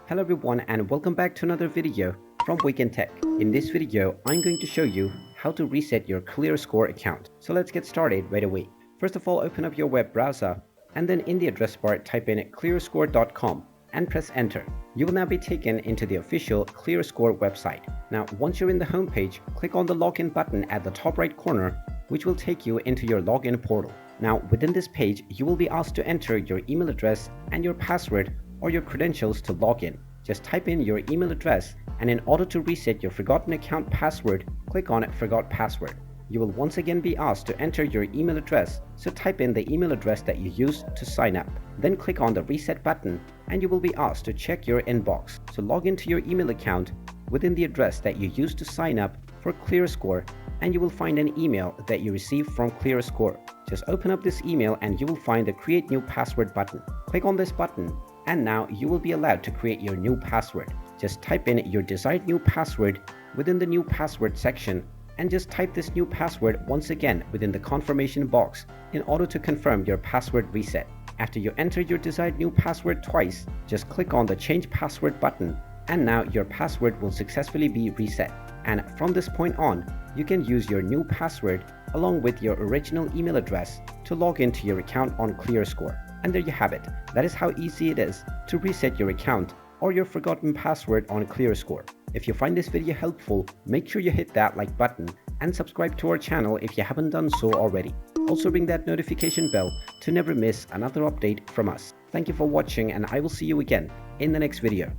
Hello everyone and welcome back to another video from Wake&Tech. In this video, I'm going to show you how to reset your ClearScore account. So let's get started right away. First of all, open up your web browser and then in the address bar type in clearscore.com and press enter. You will now be taken into the official ClearScore website. Now, once you're in the home page, click on the login button at the top right corner, which will take you into your login portal. Now, within this page, you will be asked to enter your email address and your password or your credentials to log in. Just type in your email address and in order to reset your forgotten account password, click on Forgot Password. You will once again be asked to enter your email address, so type in the email address that you used to sign up. Then click on the reset button and you will be asked to check your inbox. So log into your email account within the address that you used to sign up for ClearScore and you will find an email that you received from ClearScore. Just open up this email and you will find the Create New Password button. Click on this button and now you will be allowed to create your new password. Just type in your desired new password within the new password section and just type this new password once again within the confirmation box in order to confirm your password reset. After you enter your desired new password twice, just click on the change password button and now your password will successfully be reset. And from this point on, you can use your new password along with your original email address to log into your account on ClearScore. And there you have it. That is how easy it is to reset your account or your forgotten password on ClearScore. If you find this video helpful, make sure you hit that like button and subscribe to our channel if you haven't done so already. Also ring that notification bell to never miss another update from us. Thank you for watching and I will see you again in the next video.